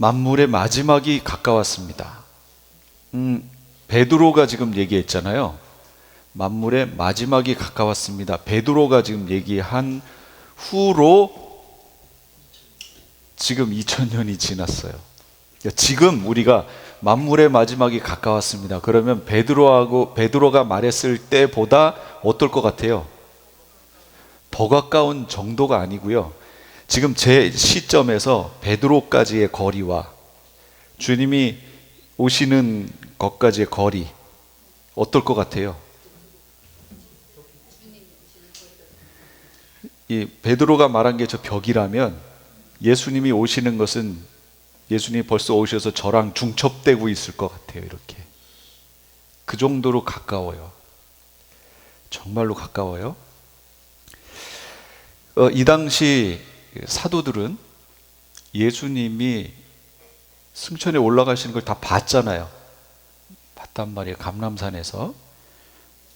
만물의 마지막이 가까웠습니다. 베드로가 지금 얘기했잖아요. 만물의 마지막이 가까웠습니다. 베드로가 지금 얘기한 후로 지금 2000년이 지났어요. 그러니까 지금 우리가 만물의 마지막이 가까웠습니다. 그러면 베드로가 말했을 때보다 어떨 것 같아요? 더 가까운 정도가 아니고요. 지금 제 시점에서 베드로까지의 거리와 주님이 오시는 것까지의 거리 어떨 것 같아요? 이 베드로가 말한 게 저 벽이라면 예수님이 오시는 것은 예수님이 벌써 오셔서 저랑 중첩되고 있을 것 같아요. 이렇게 그 정도로 가까워요. 정말로 가까워요. 이 당시 사도들은 예수님이 승천에 올라가시는 걸 다 봤잖아요. 봤단 말이에요. 감람산에서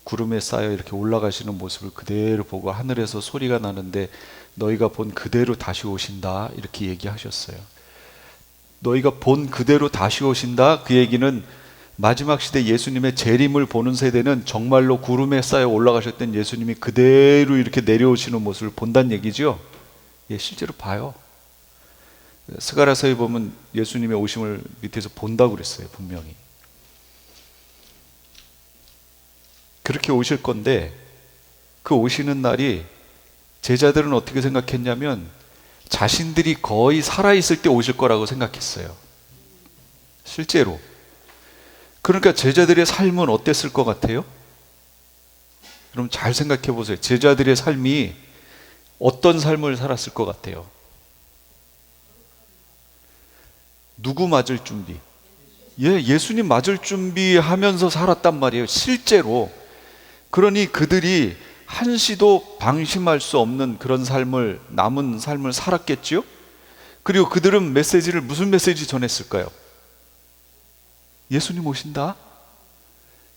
구름에 쌓여 이렇게 올라가시는 모습을 그대로 보고 하늘에서 소리가 나는데 너희가 본 그대로 다시 오신다 이렇게 얘기하셨어요. 너희가 본 그대로 다시 오신다, 그 얘기는 마지막 시대 예수님의 재림을 보는 세대는 정말로 구름에 쌓여 올라가셨던 예수님이 그대로 이렇게 내려오시는 모습을 본다는 얘기죠. 예, 실제로 봐요. 스가랴서에 보면 예수님의 오심을 밑에서 본다고 그랬어요. 분명히 그렇게 오실 건데, 그 오시는 날이 제자들은 어떻게 생각했냐면 자신들이 거의 살아있을 때 오실 거라고 생각했어요. 실제로. 그러니까 제자들의 삶은 어땠을 것 같아요? 여러분 잘 생각해 보세요. 제자들의 삶이 어떤 삶을 살았을 것 같아요? 누구 맞을 준비? 예수님 맞을 준비하면서 살았단 말이에요. 실제로. 그러니 그들이 한시도 방심할 수 없는 그런 삶을, 남은 삶을 살았겠지요? 그리고 그들은 메시지를 무슨 메시지 전했을까요? 예수님 오신다?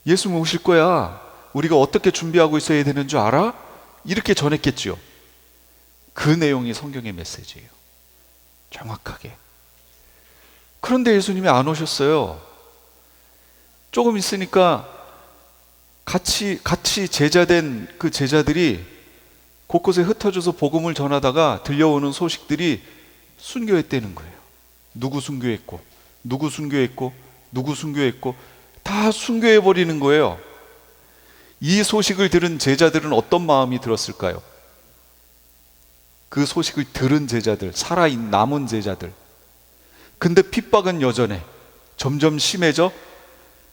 예수님 오실 거야. 우리가 어떻게 준비하고 있어야 되는 줄 알아? 이렇게 전했겠지요. 그 내용이 성경의 메시지예요. 정확하게. 그런데 예수님이 안 오셨어요. 조금 있으니까 같이 제자된 그 제자들이 곳곳에 흩어져서 복음을 전하다가 들려오는 소식들이 순교했다는 거예요. 누구 순교했고, 누구 순교했고, 누구 순교했고, 다 순교해버리는 거예요. 이 소식을 들은 제자들은 어떤 마음이 들었을까요? 그 소식을 들은 제자들, 남은 제자들. 근데 핍박은 여전해. 점점 심해져.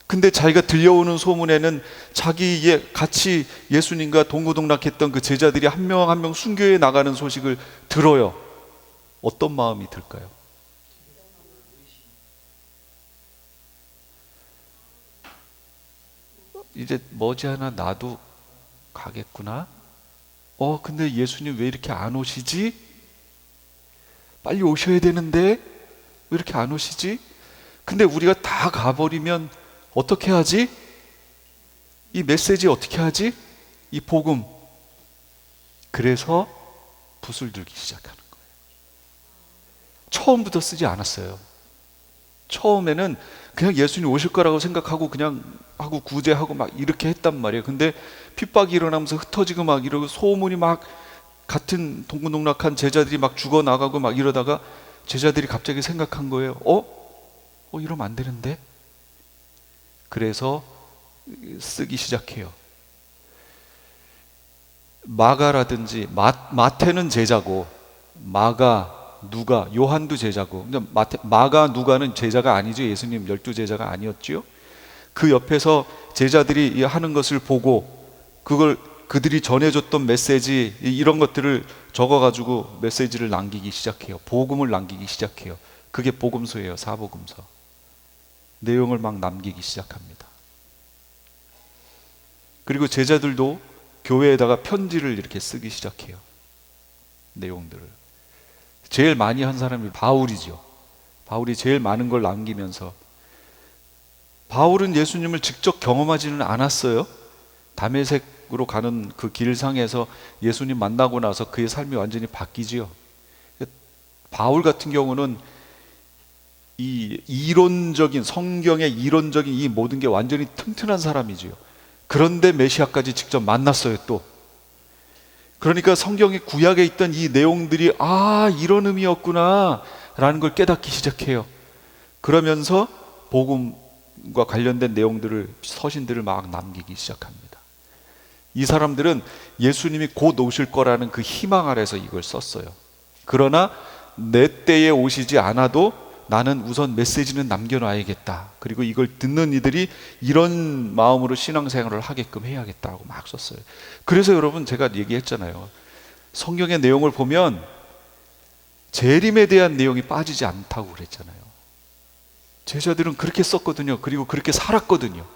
근데 자기가 들려오는 소문에는 자기의 같이 예수님과 동고동락했던 그 제자들이 한 명 한 명 순교해 나가는 소식을 들어요. 어떤 마음이 들까요? 이제 머지않아 나도 가겠구나. 근데 예수님 왜 이렇게 안 오시지? 빨리 오셔야 되는데 왜 이렇게 안 오시지? 근데 우리가 다 가버리면 어떻게 하지? 이 메시지 어떻게 하지? 이 복음. 그래서 붓을 들기 시작하는 거예요. 처음부터 쓰지 않았어요. 처음에는 그냥 예수님 오실 거라고 생각하고 그냥 하고 구제하고 막 이렇게 했단 말이에요. 근데 핍박이 일어나면서 흩어지고 막 이러고 소문이 막 같은 동고동락한 제자들이 막 죽어나가고 막 이러다가 제자들이 갑자기 생각한 거예요. 이러면 안 되는데? 그래서 쓰기 시작해요. 마가라든지 마태는 제자고, 마가, 누가, 요한도 제자고. 근데 마가, 누가는 제자가 아니죠. 예수님 12제자가 아니었죠. 그 옆에서 제자들이 하는 것을 보고 그걸 그들이 전해줬던 메시지, 이런 것들을 적어가지고 메시지를 남기기 시작해요. 복음을 남기기 시작해요. 그게 복음서예요. 사복음서. 내용을 막 남기기 시작합니다. 그리고 제자들도 교회에다가 편지를 이렇게 쓰기 시작해요. 내용들을. 제일 많이 한 사람이 바울이죠. 바울이 제일 많은 걸 남기면서, 바울은 예수님을 직접 경험하지는 않았어요. 다메섹으로 가는 그 길상에서 예수님 만나고 나서 그의 삶이 완전히 바뀌지요. 바울 같은 경우는 이 이론적인, 성경의 이론적인 이 모든 게 완전히 튼튼한 사람이지요. 그런데 메시아까지 직접 만났어요. 또 그러니까 성경의 구약에 있던 이 내용들이 이런 의미였구나 라는 걸 깨닫기 시작해요. 그러면서 복음과 관련된 내용들을, 서신들을 막 남기기 시작합니다. 이 사람들은 예수님이 곧 오실 거라는 그 희망 아래서 이걸 썼어요. 그러나 내 때에 오시지 않아도 나는 우선 메시지는 남겨놔야겠다. 그리고 이걸 듣는 이들이 이런 마음으로 신앙생활을 하게끔 해야겠다고 막 썼어요. 그래서 여러분, 제가 얘기했잖아요. 성경의 내용을 보면 재림에 대한 내용이 빠지지 않다고 그랬잖아요. 제자들은 그렇게 썼거든요. 그리고 그렇게 살았거든요.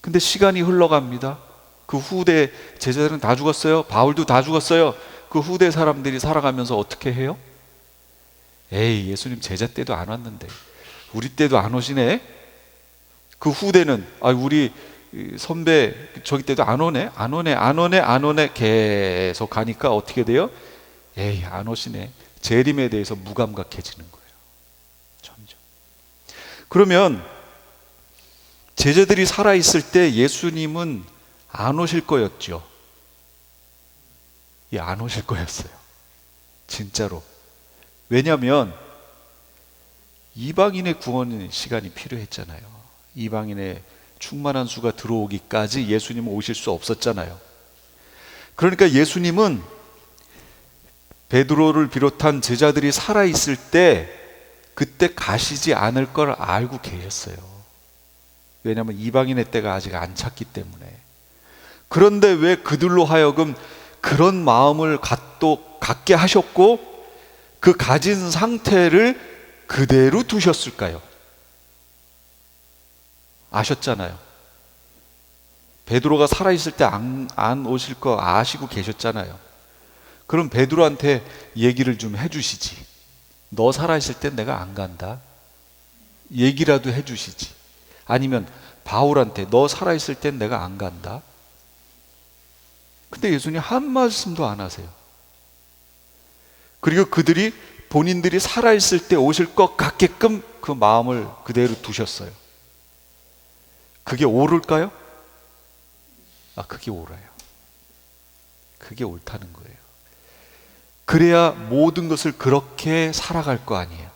근데 시간이 흘러갑니다. 그 후대 제자들은 다 죽었어요. 바울도 다 죽었어요. 그 후대 사람들이 살아가면서 어떻게 해요? 에이, 예수님 제자 때도 안 왔는데, 우리 때도 안 오시네. 그 후대는 우리 선배 저기 때도 안 오네, 안 오네, 안 오네, 안 오네 계속 가니까 어떻게 돼요? 에이, 안 오시네. 재림에 대해서 무감각해지는 거예요. 점점. 그러면 제자들이 살아있을 때 예수님은 안 오실 거였죠. 예, 안 오실 거였어요. 진짜로. 왜냐하면 이방인의 구원 시간이 필요했잖아요. 이방인의 충만한 수가 들어오기까지 예수님은 오실 수 없었잖아요. 그러니까 예수님은 베드로를 비롯한 제자들이 살아있을 때 그때 가시지 않을 걸 알고 계셨어요. 왜냐하면 이방인의 때가 아직 안 찼기 때문에. 그런데 왜 그들로 하여금 그런 마음을 갖게 하셨고 그 가진 상태를 그대로 두셨을까요? 아셨잖아요. 베드로가 살아있을 때 안 오실 거 아시고 계셨잖아요. 그럼 베드로한테 얘기를 좀 해주시지. 너 살아있을 땐 내가 안 간다. 얘기라도 해주시지. 아니면 바울한테 너 살아있을 땐 내가 안 간다. 근데 예수님 한 말씀도 안 하세요. 그리고 그들이 본인들이 살아있을 때 오실 것 같게끔 그 마음을 그대로 두셨어요. 그게 옳을까요? 그게 옳아요. 그게 옳다는 거예요. 그래야 모든 것을 그렇게 살아갈 거 아니에요.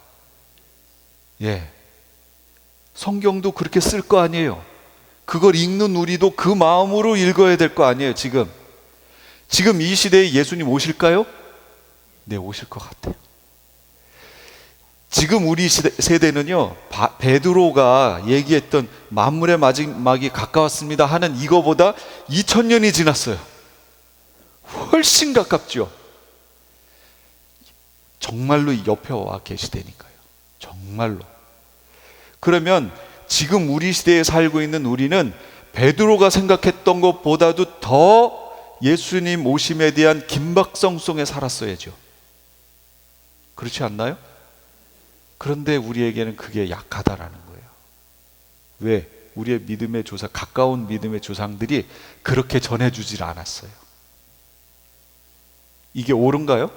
예. 성경도 그렇게 쓸 거 아니에요. 그걸 읽는 우리도 그 마음으로 읽어야 될 거 아니에요. 지금 이 시대에 예수님 오실까요? 네, 오실 것 같아요. 지금 우리 세대는요, 베드로가 얘기했던 만물의 마지막이 가까웠습니다 하는 이거보다 2000년이 지났어요. 훨씬 가깝죠. 정말로 옆에 와 계시다니까요. 정말로. 그러면 지금 우리 시대에 살고 있는 우리는 베드로가 생각했던 것보다도 더 예수님 오심에 대한 긴박성 속에 살았어야죠. 그렇지 않나요? 그런데 우리에게는 그게 약하다라는 거예요. 왜? 우리의 믿음의 가까운 믿음의 조상들이 그렇게 전해주질 않았어요. 이게 옳은가요?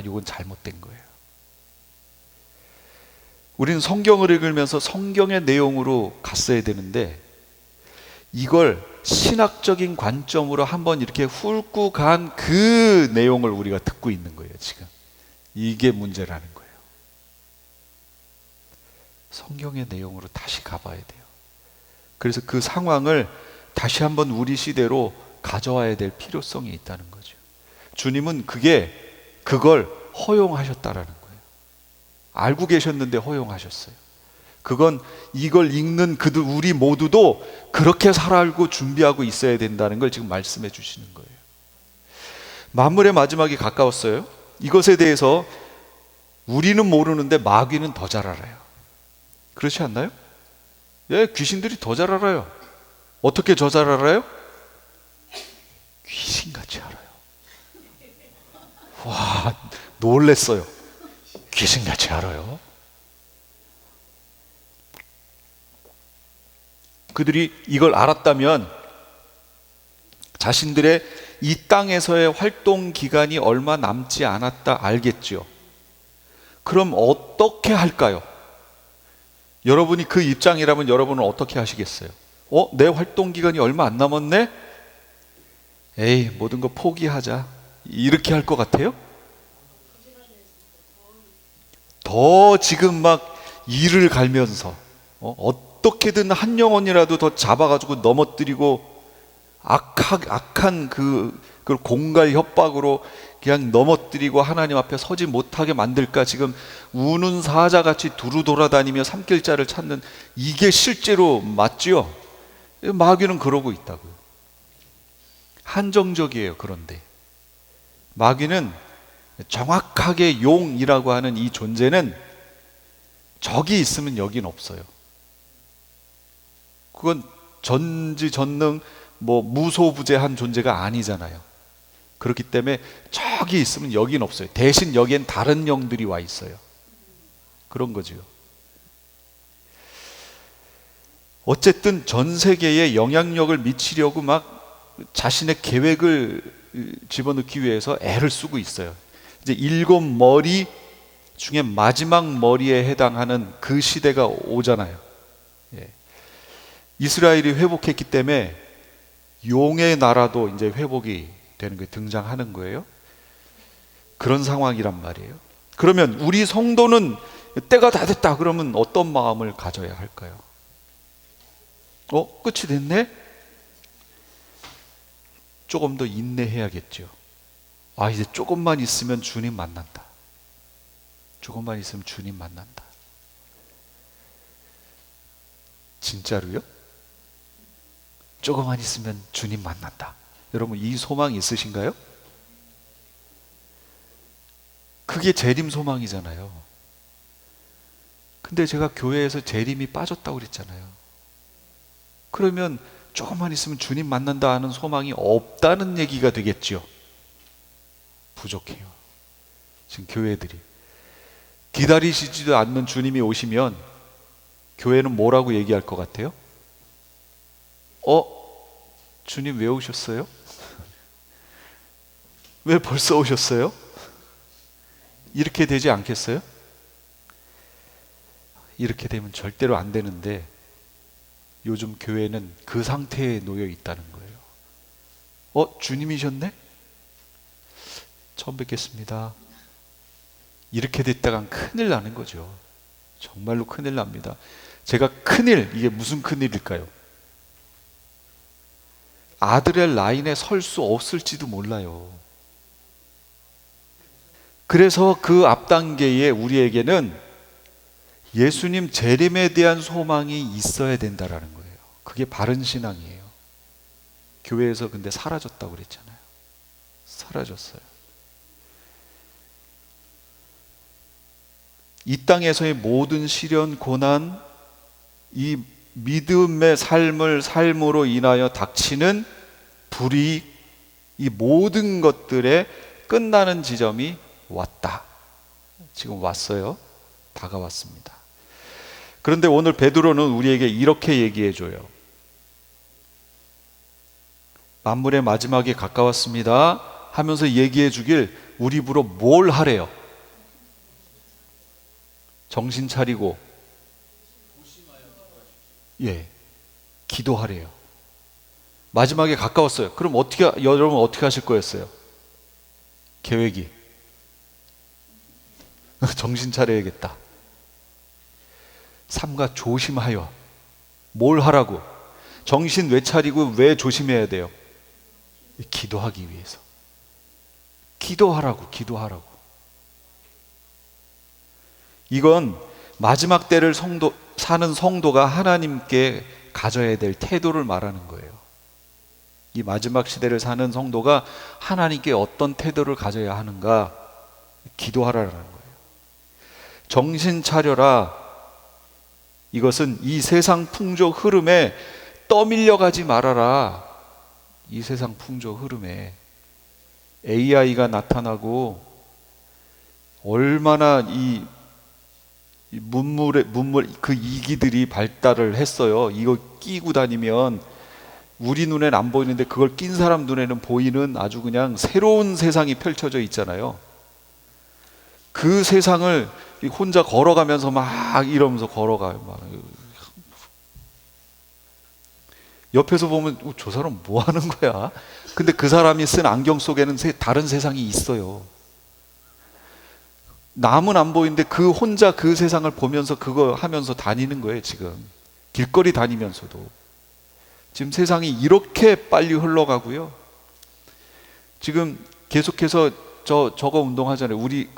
이건 잘못된 거예요. 우리는 성경을 읽으면서 성경의 내용으로 갔어야 되는데 이걸 신학적인 관점으로 한번 이렇게 훑고 간 그 내용을 우리가 듣고 있는 거예요. 지금 이게 문제라는 거예요. 성경의 내용으로 다시 가봐야 돼요. 그래서 그 상황을 다시 한번 우리 시대로 가져와야 될 필요성이 있다는 거죠. 주님은 그걸 허용하셨다라는 거예요. 알고 계셨는데 허용하셨어요. 그건 이걸 읽는 우리 모두도 그렇게 살아가고 준비하고 있어야 된다는 걸 지금 말씀해 주시는 거예요. 만물의 마지막이 가까웠어요. 이것에 대해서 우리는 모르는데 마귀는 더 잘 알아요. 그렇지 않나요? 예, 귀신들이 더 잘 알아요. 어떻게 더 잘 알아요? 귀신같이 알아요. 와, 놀랬어요. 귀신같이 알아요. 그들이 이걸 알았다면 자신들의 이 땅에서의 활동 기간이 얼마 남지 않았다 알겠죠. 그럼 어떻게 할까요? 여러분이 그 입장이라면 여러분은 어떻게 하시겠어요? 내 활동 기간이 얼마 안 남았네? 에이, 모든 거 포기하자. 이렇게 할 것 같아요? 더 지금 막 이를 갈면서 어떻게든 한 영혼이라도 더 잡아가지고 넘어뜨리고 악한 그걸 공갈 협박으로 그냥 넘어뜨리고 하나님 앞에 서지 못하게 만들까 지금 우는 사자같이 두루 돌아다니며 삼킬자를 찾는, 이게 실제로 맞지요? 마귀는 그러고 있다고요. 한정적이에요. 그런데 마귀는 정확하게 용이라고 하는 이 존재는 적이 있으면 여긴 없어요. 그건 전지전능 무소부재한 존재가 아니잖아요. 그렇기 때문에 적이 있으면 여긴 없어요. 대신 여기엔 다른 영들이 와 있어요. 그런 거죠. 어쨌든 전 세계에 영향력을 미치려고 막 자신의 계획을 집어넣기 위해서 애를 쓰고 있어요. 이제 7머리 중에 마지막 머리에 해당하는 그 시대가 오잖아요. 예. 이스라엘이 회복했기 때문에 용의 나라도 이제 회복이 되는 게 등장하는 거예요. 그런 상황이란 말이에요. 그러면 우리 성도는 때가 다 됐다 그러면 어떤 마음을 가져야 할까요? 끝이 됐네? 조금 더 인내해야겠죠. 이제 조금만 있으면 주님 만난다. 조금만 있으면 주님 만난다. 진짜로요? 조금만 있으면 주님 만난다. 여러분, 이 소망 있으신가요? 그게 재림 소망이잖아요. 근데 제가 교회에서 재림이 빠졌다고 그랬잖아요. 그러면 조금만 있으면 주님 만난다 하는 소망이 없다는 얘기가 되겠죠. 부족해요. 지금 교회들이 기다리시지도 않는 주님이 오시면 교회는 뭐라고 얘기할 것 같아요? 주님 왜 오셨어요? 왜 벌써 오셨어요? 이렇게 되지 않겠어요? 이렇게 되면 절대로 안 되는데 요즘 교회는 그 상태에 놓여 있다는 거예요. 주님이셨네? 처음 뵙겠습니다. 이렇게 됐다간 큰일 나는 거죠. 정말로 큰일 납니다. 제가 이게 무슨 큰일일까요? 아들의 라인에 설 수 없을지도 몰라요. 그래서 그 앞 단계에 우리에게는 예수님 재림에 대한 소망이 있어야 된다라는 거예요. 그게 바른 신앙이에요. 교회에서 근데 사라졌다고 그랬잖아요. 사라졌어요. 이 땅에서의 모든 시련, 고난, 이 믿음의 삶으로 인하여 닥치는 불이익, 이 모든 것들의 끝나는 지점이 왔다. 지금 왔어요. 다가왔습니다. 그런데 오늘 베드로는 우리에게 이렇게 얘기해 줘요. 만물의 마지막이 가까웠습니다 하면서 얘기해 주길 우리 입으로 뭘 하래요? 정신 차리고 기도하래요. 마지막에 가까웠어요. 그럼 여러분 어떻게 하실 거였어요? 계획이 정신 차려야겠다. 삼가 조심하여. 뭘 하라고? 정신 왜 차리고 왜 조심해야 돼요? 기도하기 위해서. 기도하라고. 이건 마지막 때를 사는 성도가 하나님께 가져야 될 태도를 말하는 거예요. 이 마지막 시대를 사는 성도가 하나님께 어떤 태도를 가져야 하는가? 기도하라는 거예요. 정신 차려라. 이것은 이 세상 풍족 흐름에 떠밀려가지 말아라. 이 세상 풍족 흐름에 AI가 나타나고 얼마나 이 문물 그 이기들이 발달을 했어요. 이거 끼고 다니면 우리 눈엔 안 보이는데 그걸 낀 사람 눈에는 보이는 아주 그냥 새로운 세상이 펼쳐져 있잖아요. 그 세상을 혼자 걸어가면서 막 이러면서 걸어가요. 막 옆에서 보면 저 사람 뭐 하는 거야? 근데 그 사람이 쓴 안경 속에는 다른 세상이 있어요. 남은 안 보이는데 그 혼자 그 세상을 보면서 그거 하면서 다니는 거예요. 지금 길거리 다니면서도 지금 세상이 이렇게 빨리 흘러가고요. 지금 계속해서 저거 운동하잖아요. 우리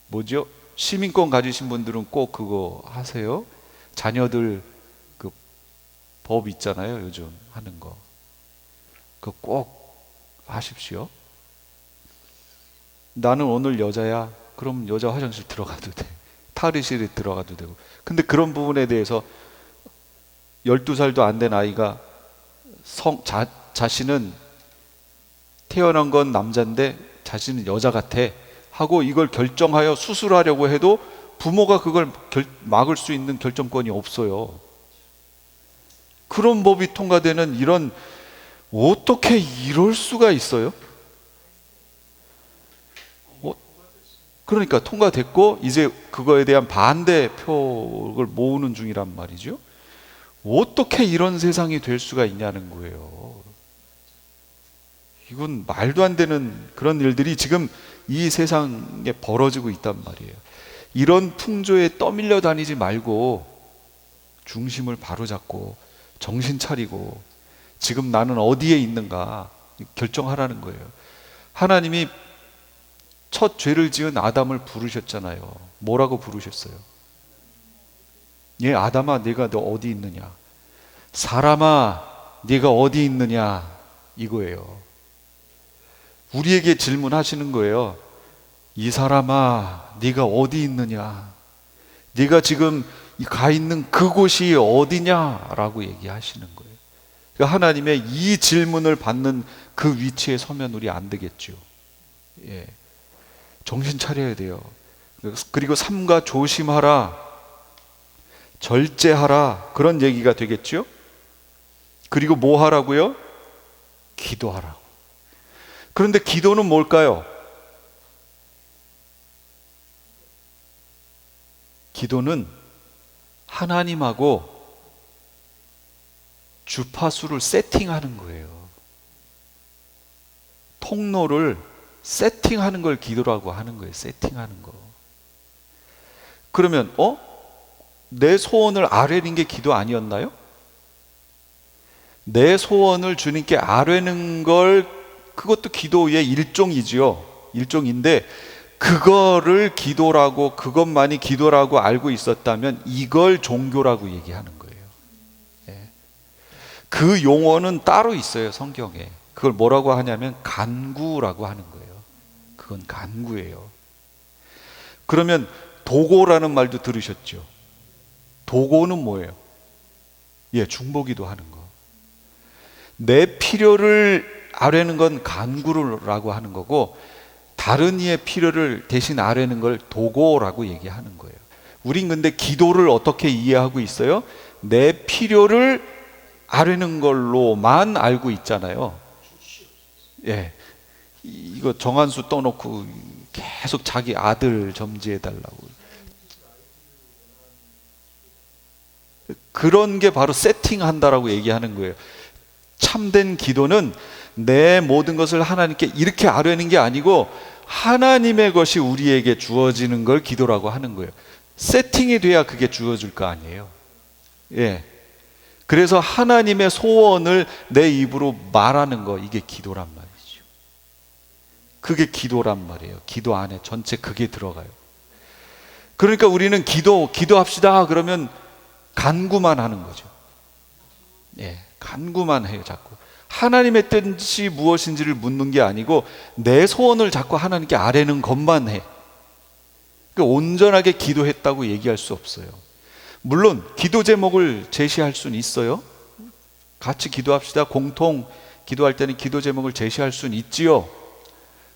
뭐죠? 시민권 가지신 분들은 꼭 그거 하세요. 자녀들 그 법 있잖아요. 요즘 하는 거. 그거 꼭 하십시오. 나는 오늘 여자야. 그럼 여자 화장실 들어가도 돼. 탈의실에 들어가도 되고. 근데 그런 부분에 대해서 12살도 안 된 아이가 자신은 태어난 건 남자인데 자신은 여자 같아 하고 이걸 결정하여 수술하려고 해도 부모가 그걸 막을 수 있는 결정권이 없어요. 그런 법이 통과되는 이런, 어떻게 이럴 수가 있어요? 그러니까 통과됐고 이제 그거에 대한 반대표를 모으는 중이란 말이죠. 어떻게 이런 세상이 될 수가 있냐는 거예요. 이건 말도 안 되는 그런 일들이 지금 이 세상에 벌어지고 있단 말이에요. 이런 풍조에 떠밀려 다니지 말고 중심을 바로잡고 정신 차리고 지금 나는 어디에 있는가 결정하라는 거예요. 하나님이 첫 죄를 지은 아담을 부르셨잖아요. 뭐라고 부르셨어요? 아담아, 네가 너 어디 있느냐? 사람아, 네가 어디 있느냐? 이거예요. 우리에게 질문하시는 거예요. 이 사람아, 네가 어디 있느냐? 네가 지금 가 있는 그곳이 어디냐라고 얘기하시는 거예요. 그러니까 하나님의 이 질문을 받는 그 위치에 서면 우리 안 되겠죠. 정신 차려야 돼요. 그리고 삼가 조심하라, 절제하라, 그런 얘기가 되겠죠. 그리고 뭐 하라고요? 기도하라고. 그런데 기도는 뭘까요? 기도는 하나님하고 주파수를 세팅하는 거예요. 통로를 세팅하는 걸 기도라고 하는 거예요. 세팅하는 거. 그러면 내 소원을 아뢰는 게 기도 아니었나요? 내 소원을 주님께 아뢰는 걸, 그것도 기도의 일종이지요. 일종인데 그거를 기도라고, 그것만이 기도라고 알고 있었다면 이걸 종교라고 얘기하는 거예요. 그 용어는 따로 있어요. 성경에. 그걸 뭐라고 하냐면 간구라고 하는 거예요. 그건 간구예요. 그러면 도고라는 말도 들으셨죠? 도고는 뭐예요? 중보기도 하는 거. 내 필요를 아뢰는 건 간구라고 하는 거고, 다른 이의 필요를 대신 아뢰는 걸 도고라고 얘기하는 거예요. 우린 근데 기도를 어떻게 이해하고 있어요? 내 필요를 아뢰는 걸로만 알고 있잖아요. 이거 정한수 떠놓고 계속 자기 아들 점지해달라고. 그런 게 바로 세팅한다라고 얘기하는 거예요. 참된 기도는 내 모든 것을 하나님께 이렇게 아뢰는 게 아니고 하나님의 것이 우리에게 주어지는 걸 기도라고 하는 거예요. 세팅이 돼야 그게 주어질 거 아니에요. 그래서 하나님의 소원을 내 입으로 말하는 거, 이게 기도란 말이죠. 그게 기도란 말이에요. 기도 안에 전체 그게 들어가요. 그러니까 우리는 기도합시다 그러면 간구만 하는 거죠. 간구만 해요. 자꾸 하나님의 뜻이 무엇인지를 묻는 게 아니고 내 소원을 자꾸 하나님께 아뢰는 것만 해. 그러니까 온전하게 기도했다고 얘기할 수 없어요. 물론 기도 제목을 제시할 수는 있어요. 같이 기도합시다, 공통 기도할 때는 기도 제목을 제시할 수는 있지요.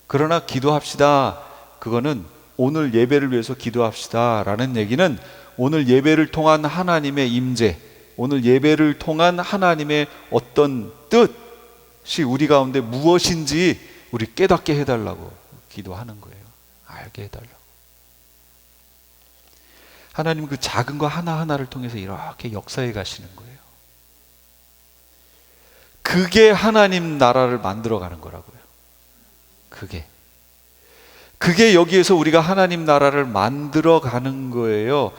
그러나 기도합시다, 그거는 오늘 예배를 위해서 기도합시다 라는 얘기는 오늘 예배를 통한 하나님의 임재, 오늘 예배를 통한 하나님의 어떤 뜻이 우리 가운데 무엇인지 우리 깨닫게 해달라고 기도하는 거예요. 알게 해달라고. 하나님은 그 작은 거 하나하나를 통해서 이렇게 역사해 가시는 거예요. 그게 하나님 나라를 만들어가는 거라고요. 그게 여기에서 우리가 하나님 나라를 만들어가는 거예요.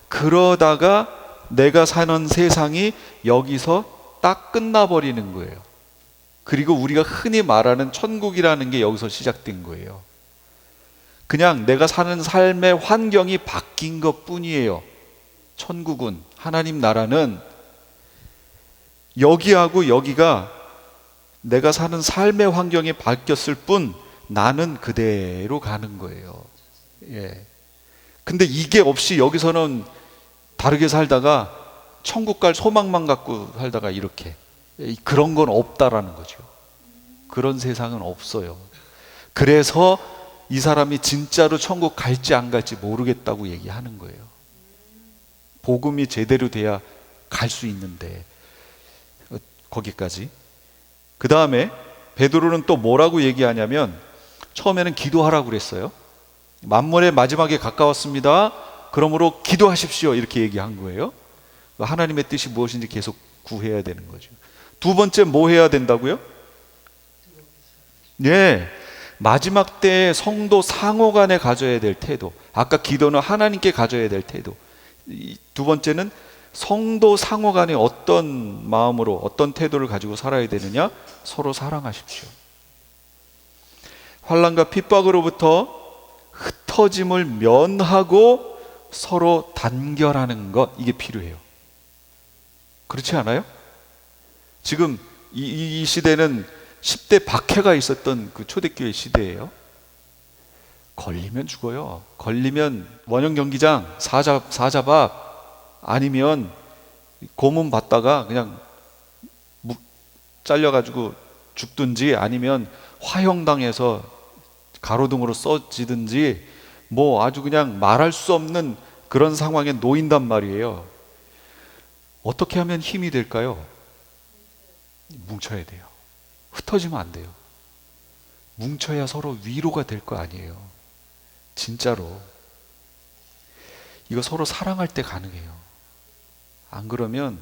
그러다가 내가 사는 세상이 여기서 딱 끝나버리는 거예요. 그리고 우리가 흔히 말하는 천국이라는 게 여기서 시작된 거예요. 그냥 내가 사는 삶의 환경이 바뀐 것 뿐이에요. 천국은, 하나님 나라는 여기하고 여기가 내가 사는 삶의 환경이 바뀌었을 뿐 나는 그대로 가는 거예요. 예. 근데 이게 없이 여기서는 다르게 살다가 천국 갈 소망만 갖고 살다가 이렇게, 그런 건 없다라는 거죠. 그런 세상은 없어요. 그래서 이 사람이 진짜로 천국 갈지 안 갈지 모르겠다고 얘기하는 거예요. 복음이 제대로 돼야 갈 수 있는데. 거기까지. 그 다음에 베드로는 또 뭐라고 얘기하냐면, 처음에는 기도하라고 그랬어요. 만물의 마지막에 가까웠습니다. 그러므로 기도하십시오. 이렇게 얘기한 거예요. 하나님의 뜻이 무엇인지 계속 구해야 되는 거죠. 두 번째 뭐 해야 된다고요? 네, 마지막 때에 성도 상호 간에 가져야 될 태도. 아까 기도는 하나님께 가져야 될 태도. 두 번째는 성도 상호 간에 어떤 마음으로, 어떤 태도를 가지고 살아야 되느냐? 서로 사랑하십시오. 환난과 핍박으로부터 흩어짐을 면하고 서로 단결하는 것, 이게 필요해요. 그렇지 않아요? 지금 이 시대는 10대 박해가 있었던 그 초대교회 시대예요. 걸리면 죽어요. 걸리면 원형 경기장 사자밥, 아니면 고문 받다가 그냥 잘려가지고 죽든지, 아니면 화형당해서 가로등으로 써지든지, 뭐 아주 그냥 말할 수 없는 그런 상황에 놓인단 말이에요. 어떻게 하면 힘이 될까요? 뭉쳐야 돼요. 흩어지면 안 돼요. 뭉쳐야 서로 위로가 될 거 아니에요. 진짜로. 이거 서로 사랑할 때 가능해요. 안 그러면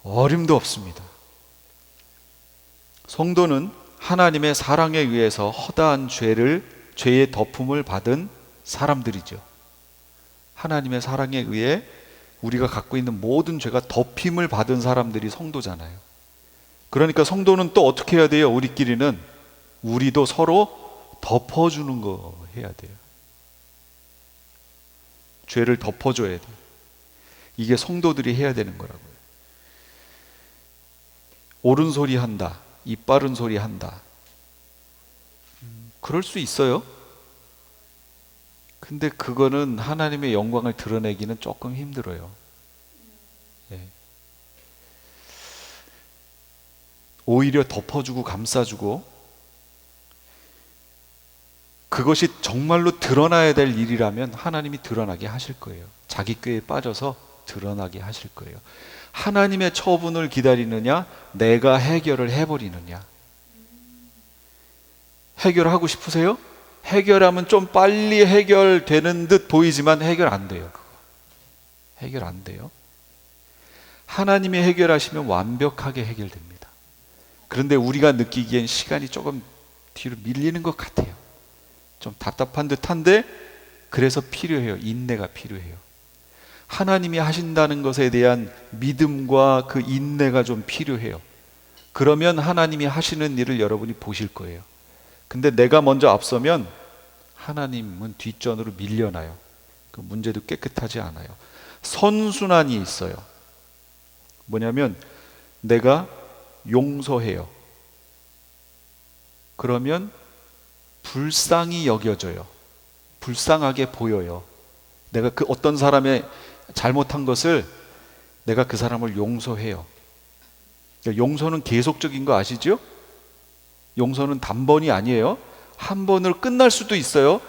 어림도 없습니다. 성도는 하나님의 사랑에 의해서 허다한 죄의 덮음을 받은 사람들이죠. 하나님의 사랑에 의해 우리가 갖고 있는 모든 죄가 덮임을 받은 사람들이 성도잖아요. 그러니까 성도는 또 어떻게 해야 돼요? 우리도 서로 덮어주는 거 해야 돼요. 죄를 덮어줘야 돼요. 이게 성도들이 해야 되는 거라고요. 옳은 소리 한다, 입 바른 소리 한다. 그럴 수 있어요. 근데 그거는 하나님의 영광을 드러내기는 조금 힘들어요. 예. 오히려 덮어주고 감싸주고, 그것이 정말로 드러나야 될 일이라면 하나님이 드러나게 하실 거예요. 자기 꾀에 빠져서 드러나게 하실 거예요. 하나님의 처분을 기다리느냐, 내가 해결을 해버리느냐. 해결하고 싶으세요? 해결하면 좀 빨리 해결되는 듯 보이지만 해결 안 돼요. 그거 해결 안 돼요. 하나님이 해결하시면 완벽하게 해결됩니다. 그런데 우리가 느끼기엔 시간이 조금 뒤로 밀리는 것 같아요. 좀 답답한 듯한데, 그래서 필요해요. 인내가 필요해요. 하나님이 하신다는 것에 대한 믿음과 그 인내가 좀 필요해요. 그러면 하나님이 하시는 일을 여러분이 보실 거예요. 근데 내가 먼저 앞서면 하나님은 뒷전으로 밀려나요. 그 문제도 깨끗하지 않아요. 선순환이 있어요. 뭐냐면 내가 용서해요. 그러면 불쌍히 여겨져요. 불쌍하게 보여요. 내가 그 어떤 사람의 잘못한 것을 내가 그 사람을 용서해요. 용서는 계속적인 거 아시죠? 용서는 단번이 아니에요. 한 번으로 끝날 수도 있어요.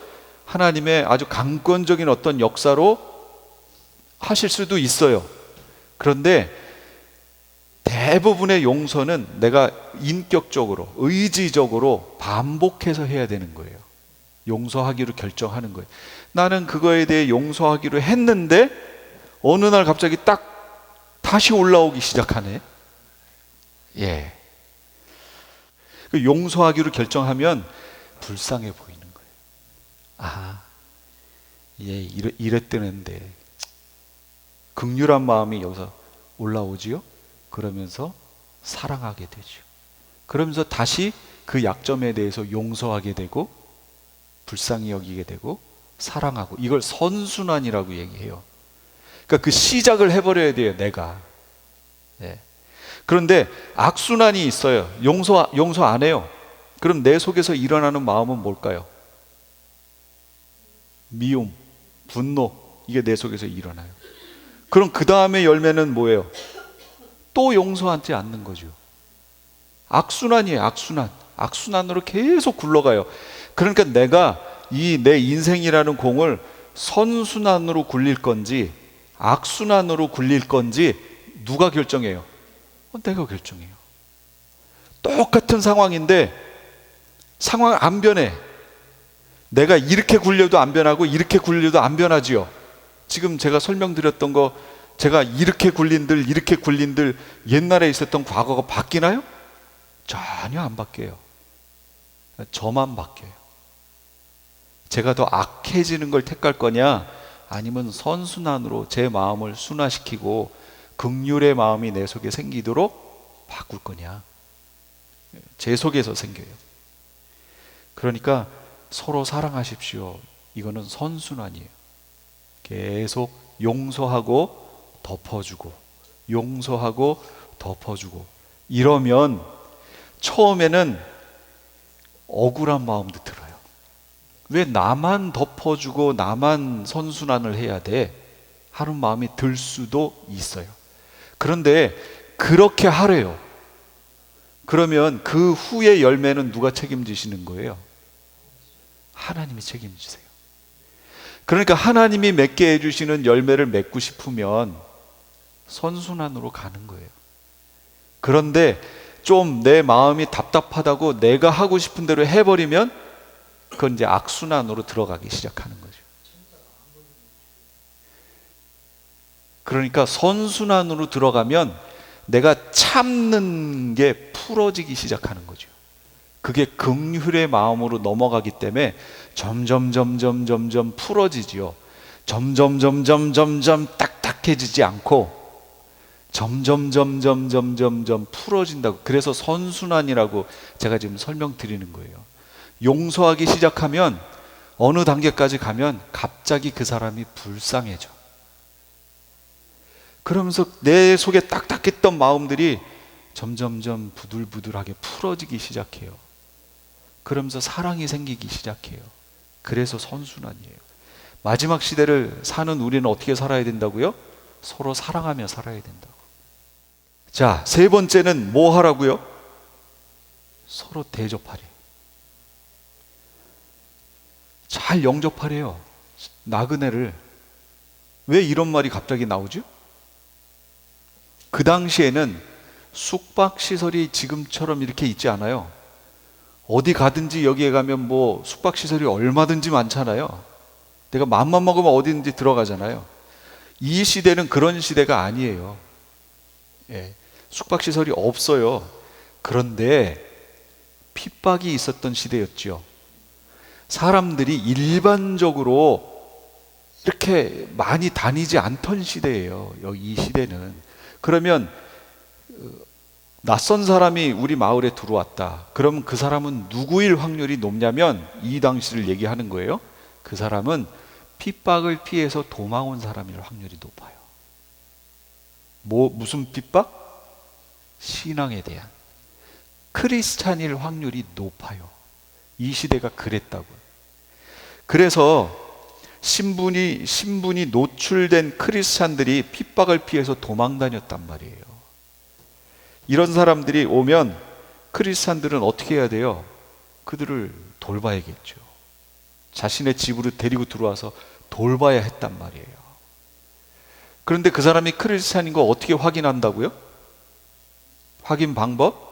하나님의 아주 강권적인 어떤 역사로 하실 수도 있어요. 그런데 대부분의 용서는 내가 인격적으로, 의지적으로 반복해서 해야 되는 거예요. 용서하기로 결정하는 거예요. 나는 그거에 대해 용서하기로 했는데 어느 날 갑자기 딱 다시 올라오기 시작하네. 예. 그 용서하기로 결정하면 불쌍해 보이는 거예요. 아, 예, 이랬대는데 긍휼한 마음이 여기서 올라오지요. 그러면서 사랑하게 되죠. 그러면서 다시 그 약점에 대해서 용서하게 되고 불쌍히 여기게 되고 사랑하고, 이걸 선순환이라고 얘기해요. 그러니까 그 시작을 해버려야 돼요, 내가. 예. 그런데 악순환이 있어요. 용서 안 해요. 그럼 내 속에서 일어나는 마음은 뭘까요? 미움, 분노, 이게 내 속에서 일어나요. 그럼 그 다음에 열매는 뭐예요? 또 용서하지 않는 거죠. 악순환이에요. 악순환. 악순환으로 계속 굴러가요. 그러니까 내가 이 내 인생이라는 공을 선순환으로 굴릴 건지 악순환으로 굴릴 건지 누가 결정해요? 내가 결정해요. 똑같은 상황인데 상황 안 변해. 내가 이렇게 굴려도 안 변하고 이렇게 굴려도 안 변하지요. 지금 제가 설명드렸던 거, 제가 이렇게 굴린들 옛날에 있었던 과거가 바뀌나요? 전혀 안 바뀌어요. 저만 바뀌어요. 제가 더 악해지는 걸 택할 거냐, 아니면 선순환으로 제 마음을 순화시키고 긍휼의 마음이 내 속에 생기도록 바꿀 거냐. 제 속에서 생겨요. 그러니까 서로 사랑하십시오. 이거는 선순환이에요. 계속 용서하고 덮어주고 용서하고 덮어주고 이러면 처음에는 억울한 마음도 들어요. 왜 나만 덮어주고 나만 선순환을 해야 돼? 하는 마음이 들 수도 있어요. 그런데 그렇게 하래요. 그러면 그 후의 열매는 누가 책임지시는 거예요? 하나님이 책임지세요. 그러니까 하나님이 맺게 해주시는 열매를 맺고 싶으면 선순환으로 가는 거예요. 그런데 좀 내 마음이 답답하다고 내가 하고 싶은 대로 해버리면 그건 이제 악순환으로 들어가기 시작하는 거죠. 그러니까 선순환으로 들어가면 내가 참는 게 풀어지기 시작하는 거죠. 그게 긍휼의 마음으로 넘어가기 때문에 점점 풀어지지요. 점점 딱딱해지지 않고 점점 풀어진다고. 그래서 선순환이라고 제가 지금 설명드리는 거예요. 용서하기 시작하면 어느 단계까지 가면 갑자기 그 사람이 불쌍해져. 그러면서 내 속에 딱딱했던 마음들이 점점 부들부들하게 풀어지기 시작해요. 그러면서 사랑이 생기기 시작해요. 그래서 선순환이에요. 마지막 시대를 사는 우리는 어떻게 살아야 된다고요? 서로 사랑하며 살아야 된다고. 자, 세 번째는 뭐 하라고요? 서로 대접하래. 잘 영접하래요. 나그네를. 왜 이런 말이 갑자기 나오죠? 그 당시에는 숙박시설이 지금처럼 이렇게 있지 않아요. 어디 가든지 여기에 가면 뭐 숙박시설이 얼마든지 많잖아요. 내가 마음만 먹으면 어디든지 들어가잖아요. 이 시대는 그런 시대가 아니에요. 예, 숙박시설이 없어요. 그런데 핍박이 있었던 시대였죠. 사람들이 일반적으로 이렇게 많이 다니지 않던 시대예요. 이 시대는. 그러면 낯선 사람이 우리 마을에 들어왔다. 그럼 그 사람은 누구일 확률이 높냐면 이 당시를 얘기하는 거예요. 그 사람은 핍박을 피해서 도망 온 사람일 확률이 높아요. 무슨 핍박? 신앙에 대한. 크리스찬일 확률이 높아요. 이 시대가 그랬다고요. 그래서 신분이 노출된 크리스찬들이 핍박을 피해서 도망 다녔단 말이에요. 이런 사람들이 오면 크리스찬들은 어떻게 해야 돼요? 그들을 돌봐야겠죠. 자신의 집으로 데리고 들어와서 돌봐야 했단 말이에요. 그런데 그 사람이 크리스찬인 거 어떻게 확인한다고요? 확인 방법?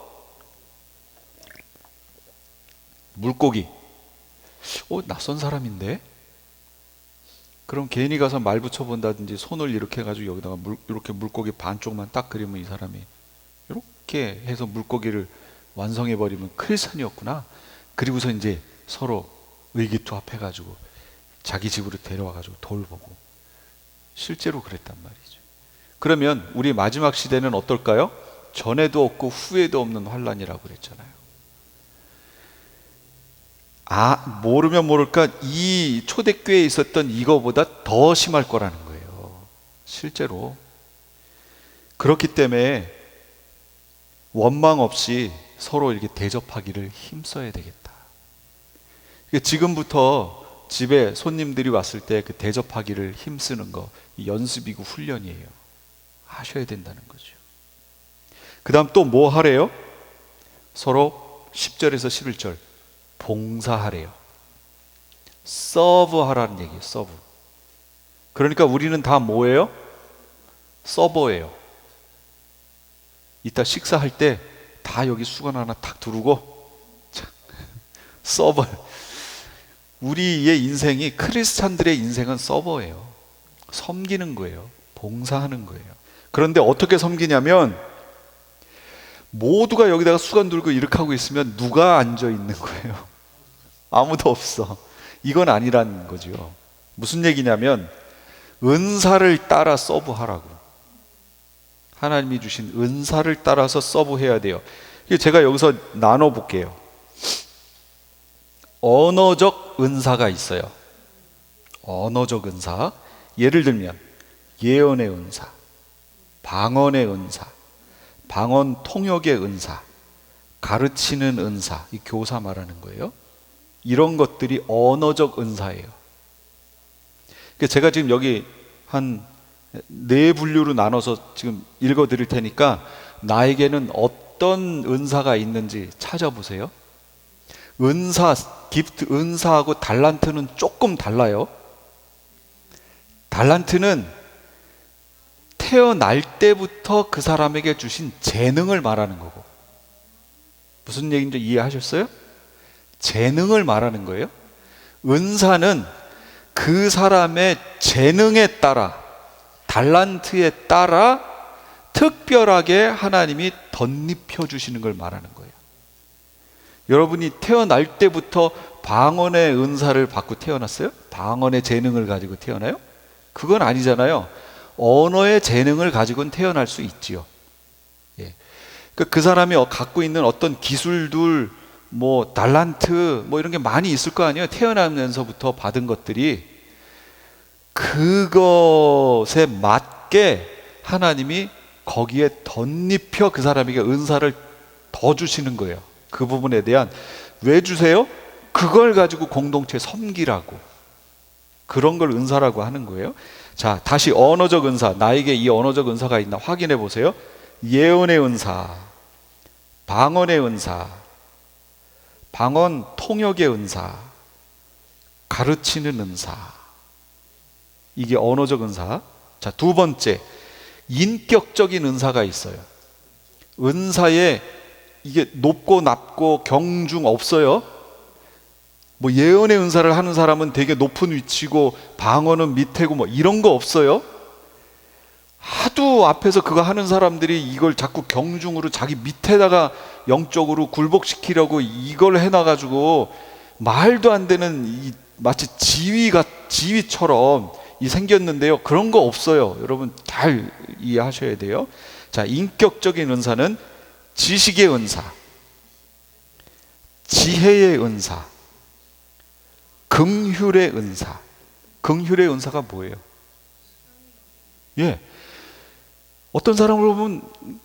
물고기. 낯선 사람인데? 그럼 괜히 가서 말 붙여본다든지 손을 이렇게 해가지고 여기다가 이렇게 물고기 반쪽만 딱 그리면 이 사람이 이렇게 해서 물고기를 완성해버리면 크리스찬이었구나. 그리고서 이제 서로 의기투합해가지고 자기 집으로 데려와가지고 돌보고. 실제로 그랬단 말이죠. 그러면 우리 마지막 시대는 어떨까요? 전에도 없고 후에도 없는 환란이라고 그랬잖아요. 모르면 모를까 이 초대교회에 있었던 이거보다 더 심할 거라는 거예요. 실제로. 그렇기 때문에 원망 없이 서로 이렇게 대접하기를 힘써야 되겠다. 지금부터 집에 손님들이 왔을 때 그 대접하기를 힘쓰는 거 연습이고 훈련이에요. 하셔야 된다는 거죠. 그 다음 또 뭐 하래요? 서로 10절에서 11절 봉사하래요. 서브 하라는 얘기예요. 서브. 그러니까 우리는 다 뭐예요? 서버예요. 이따 식사할 때 다 여기 수건 하나 탁 두르고 서버. 우리의 인생이, 크리스찬들의 인생은 서버예요. 섬기는 거예요. 봉사하는 거예요. 그런데 어떻게 섬기냐면 모두가 여기다가 수건 들고 이렇게 하고 있으면 누가 앉아 있는 거예요? 아무도 없어. 이건 아니라는 거죠. 무슨 얘기냐면 은사를 따라 서브하라고. 하나님이 주신 은사를 따라서 서브해야 돼요. 제가 여기서 나눠볼게요. 언어적 은사가 있어요. 언어적 은사. 예를 들면 예언의 은사, 방언의 은사, 방언 통역의 은사, 가르치는 은사, 이 교사 말하는 거예요. 이런 것들이 언어적 은사예요. 제가 지금 여기 한 4분류로 나눠서 지금 읽어 드릴 테니까 나에게는 어떤 은사가 있는지 찾아보세요. 은사, 기프트, 은사하고 달란트는 조금 달라요. 달란트는 태어날 때부터 그 사람에게 주신 재능을 말하는 거고. 무슨 얘기인지 이해하셨어요? 재능을 말하는 거예요. 은사는 그 사람의 재능에 따라, 달란트에 따라 특별하게 하나님이 덧입혀 주시는 걸 말하는 거예요. 여러분이 태어날 때부터 방언의 은사를 받고 태어났어요? 방언의 재능을 가지고 태어나요? 그건 아니잖아요. 언어의 재능을 가지고는 태어날 수 있지요. 예. 그 사람이 갖고 있는 어떤 기술들, 뭐 달란트, 뭐 이런 게 많이 있을 거 아니에요. 태어나면서부터 받은 것들이. 그것에 맞게 하나님이 거기에 덧입혀 그 사람에게 은사를 더 주시는 거예요. 그 부분에 대한. 왜 주세요? 그걸 가지고 공동체 섬기라고. 그런 걸 은사라고 하는 거예요. 자, 다시 언어적 은사. 나에게 이 언어적 은사가 있나 확인해 보세요. 예언의 은사, 방언의 은사, 방언 통역의 은사, 가르치는 은사. 이게 언어적 은사. 자, 두 번째, 인격적인 은사가 있어요. 은사에 이게 높고 낮고 경중 없어요. 뭐 예언의 은사를 하는 사람은 되게 높은 위치고 방언은 밑에고 뭐 이런 거 없어요. 하도 앞에서 그거 하는 사람들이 이걸 자꾸 경중으로 자기 밑에다가 영적으로 굴복시키려고 이걸 해놔가지고 말도 안 되는 마치 지위처럼 생겼는데요. 그런 거 없어요. 여러분 잘 이해하셔야 돼요. 자, 인격적인 은사는 지식의 은사, 지혜의 은사, 긍휼의 은사. 긍휼의 은사가 뭐예요? 예. 어떤 사람을 보면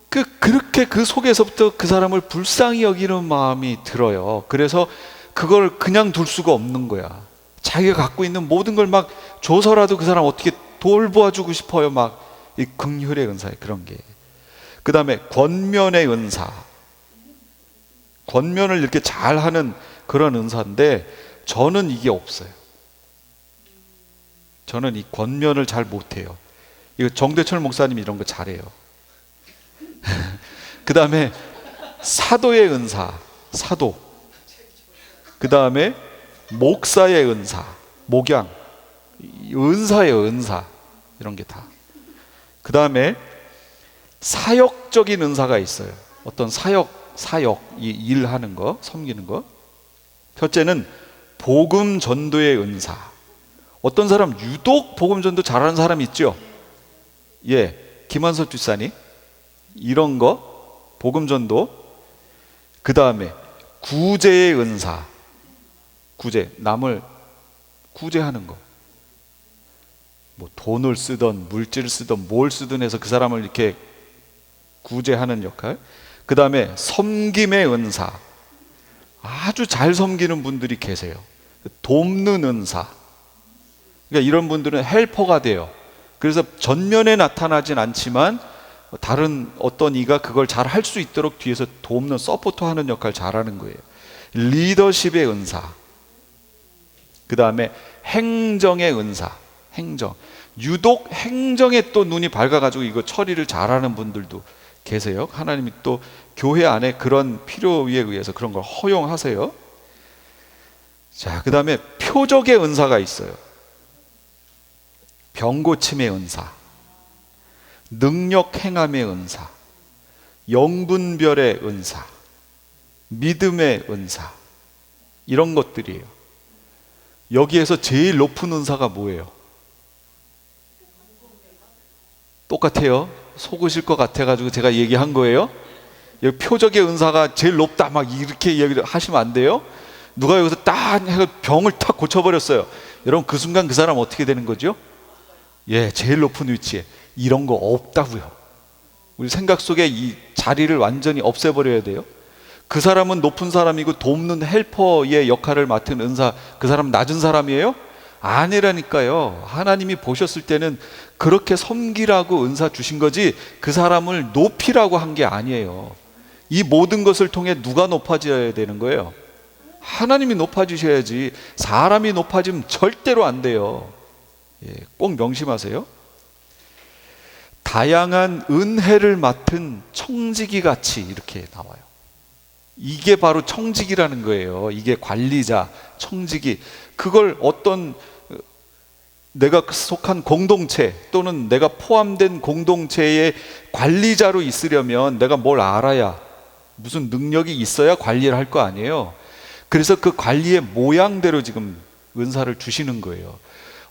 그렇게 그 속에서부터 그 사람을 불쌍히 여기는 마음이 들어요. 그래서 그걸 그냥 둘 수가 없는 거야. 자기가 갖고 있는 모든 걸 막 줘서라도 그 사람 어떻게 돌보아주고 싶어요. 막 이 긍휼의 은사에 그런 게. 그 다음에 권면의 은사. 권면을 이렇게 잘하는 그런 은사인데 저는 이게 없어요. 저는 이 권면을 잘 못해요. 이거 정대철 목사님이 이런 거 잘해요. 그 다음에 사도의 은사, 사도. 그 다음에 목사의 은사, 목양, 은사예요, 은사. 이런 게 다. 그 다음에 사역적인 은사가 있어요. 어떤 사역, 이 일하는 거, 섬기는 거. 첫째는 복음 전도의 은사. 어떤 사람 유독 복음 전도 잘하는 사람 있죠? 예, 김한석 집사님 이런 거 복음 전도. 그 다음에 구제의 은사. 구제, 남을 구제하는 거. 뭐 돈을 쓰던 물질을 쓰던 뭘 쓰든 해서 그 사람을 이렇게 구제하는 역할. 그 다음에 섬김의 은사. 아주 잘 섬기는 분들이 계세요. 돕는 은사. 그러니까 이런 분들은 헬퍼가 돼요. 그래서 전면에 나타나진 않지만 다른 어떤 이가 그걸 잘 할 수 있도록 뒤에서 돕는, 서포트하는 역할 잘하는 거예요. 리더십의 은사. 그 다음에 행정의 은사. 행정. 유독 행정에 또 눈이 밝아가지고 이거 처리를 잘하는 분들도 계세요. 하나님이 또 교회 안에 그런 필요에 의해서 그런 걸 허용하세요. 자, 그 다음에 표적의 은사가 있어요. 병고침의 은사, 능력 행함의 은사, 영분별의 은사, 믿음의 은사, 이런 것들이에요. 여기에서 제일 높은 은사가 뭐예요? 똑같아요. 속으실 것 같아가지고 제가 얘기한 거예요. 여기 표적의 은사가 제일 높다 막 이렇게 얘기를 하시면 안 돼요. 누가 여기서 딱 해서 병을 탁 고쳐버렸어요. 여러분 그 순간 그 사람 어떻게 되는 거죠? 예, 제일 높은 위치에. 이런 거 없다고요. 우리 생각 속에 이 자리를 완전히 없애버려야 돼요. 그 사람은 높은 사람이고 돕는 헬퍼의 역할을 맡은 은사, 그 사람은 낮은 사람이에요? 아니라니까요. 하나님이 보셨을 때는 그렇게 섬기라고 은사 주신 거지 그 사람을 높이라고 한 게 아니에요. 이 모든 것을 통해 누가 높아져야 되는 거예요? 하나님이 높아지셔야지. 사람이 높아지면 절대로 안 돼요. 예, 꼭 명심하세요. 다양한 은혜를 맡은 청지기 같이 이렇게 나와요. 이게 바로 청지기라는 거예요. 이게 관리자, 청지기. 그걸 어떤 내가 속한 공동체 또는 내가 포함된 공동체의 관리자로 있으려면 내가 뭘 알아야, 무슨 능력이 있어야 관리를 할 거 아니에요. 그래서 그 관리의 모양대로 지금 은사를 주시는 거예요.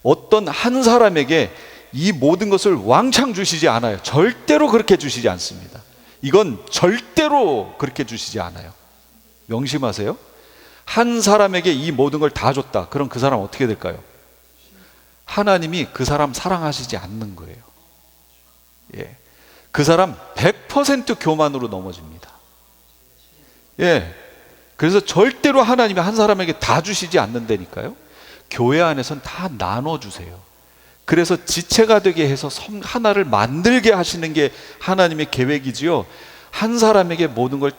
어떤 한 사람에게 이 모든 것을 왕창 주시지 않아요. 절대로 그렇게 주시지 않습니다. 이건 절대로 그렇게 주시지 않아요. 명심하세요. 한 사람에게 이 모든 걸 다 줬다. 그럼 그 사람 어떻게 될까요? 하나님이 그 사람 사랑하시지 않는 거예요. 예. 그 사람 100% 교만으로 넘어집니다. 예. 그래서 절대로 하나님이 한 사람에게 다 주시지 않는다니까요. 교회 안에선 다 나눠주세요. 그래서 지체가 되게 해서 하나를 만들게 하시는 게 하나님의 계획이지요. 한 사람에게 모든 걸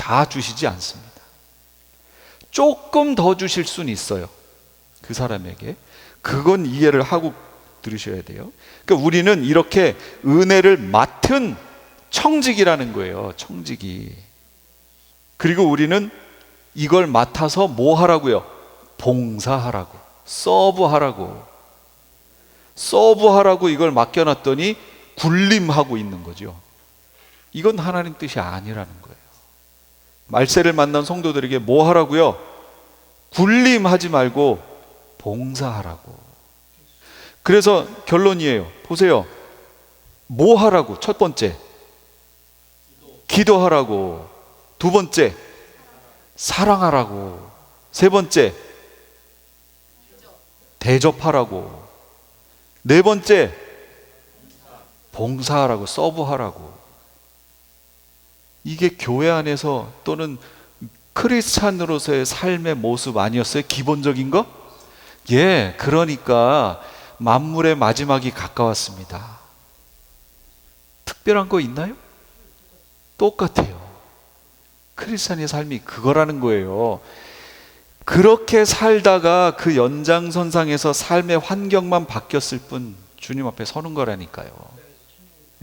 다 주시지 않습니다. 조금 더 주실 수는 있어요. 그 사람에게. 그건 이해를 하고 들으셔야 돼요. 그러니까 우리는 이렇게 은혜를 맡은 청직이라는 거예요. 청직이. 그리고 우리는 이걸 맡아서 뭐 하라고요? 봉사하라고, 서브하라고 이걸 맡겨놨더니 굴림하고 있는 거죠. 이건 하나님 뜻이 아니라는 거예요. 말세를 만난 성도들에게 뭐 하라고요? 굴림하지 말고 봉사하라고. 그래서 결론이에요. 보세요. 뭐 하라고? 첫 번째, 기도하라고. 두 번째, 사랑하라고. 세 번째, 대접하라고. 네 번째, 봉사하라고, 서브하라고. 이게 교회 안에서 또는 크리스찬으로서의 삶의 모습 아니었어요? 기본적인 거? 예, 그러니까 만물의 마지막이 가까웠습니다. 특별한 거 있나요? 똑같아요. 크리스찬의 삶이 그거라는 거예요. 그렇게 살다가 그 연장선상에서 삶의 환경만 바뀌었을 뿐 주님 앞에 서는 거라니까요.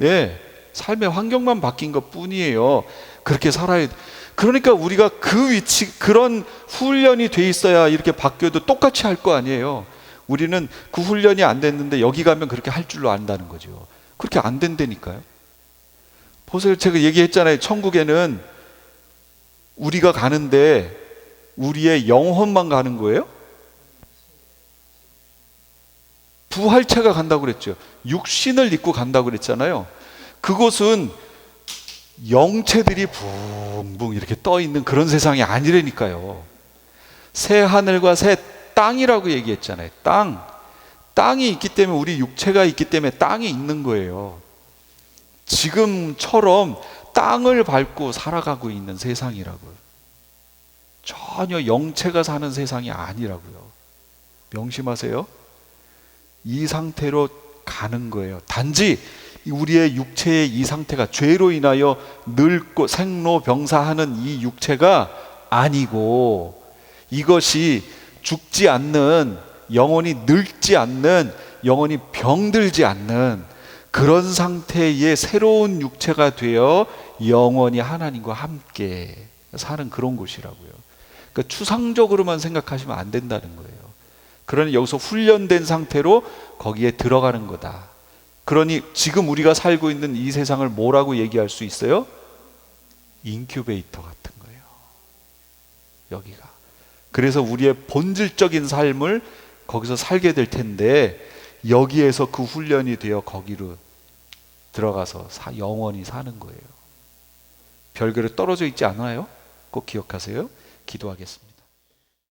예, 삶의 환경만 바뀐 것 뿐이에요. 그렇게 살아야. 그러니까 우리가 그 위치, 그런 훈련이 돼 있어야 이렇게 바뀌어도 똑같이 할 거 아니에요. 우리는 그 훈련이 안 됐는데 여기 가면 그렇게 할 줄로 안다는 거죠. 그렇게 안 된다니까요. 보세요. 제가 얘기했잖아요. 천국에는 우리가 가는데 우리의 영혼만 가는 거예요? 부활체가 간다고 그랬죠. 육신을 입고 간다고 그랬잖아요. 그곳은 영체들이 붕붕 이렇게 떠 있는 그런 세상이 아니라니까요. 새 하늘과 새 땅이라고 얘기했잖아요. 땅이 있기 때문에, 우리 육체가 있기 때문에 땅이 있는 거예요. 지금처럼 땅을 밟고 살아가고 있는 세상이라고요. 전혀 영체가 사는 세상이 아니라고요. 명심하세요. 이 상태로 가는 거예요. 단지 우리의 육체의 이 상태가 죄로 인하여 늙고 생로병사하는 이 육체가 아니고, 이것이 죽지 않는, 영원히 늙지 않는, 영원히 병들지 않는 그런 상태의 새로운 육체가 되어 영원히 하나님과 함께 사는 그런 곳이라고요. 그러니까 추상적으로만 생각하시면 안 된다는 거예요. 그러니 여기서 훈련된 상태로 거기에 들어가는 거다. 그러니 지금 우리가 살고 있는 이 세상을 뭐라고 얘기할 수 있어요? 인큐베이터 같은 거예요. 여기가. 그래서 우리의 본질적인 삶을 거기서 살게 될 텐데, 여기에서 그 훈련이 되어 거기로 들어가서 영원히 사는 거예요. 별결에 떨어져 있지 않아요? 꼭 기억하세요. 기도하겠습니다.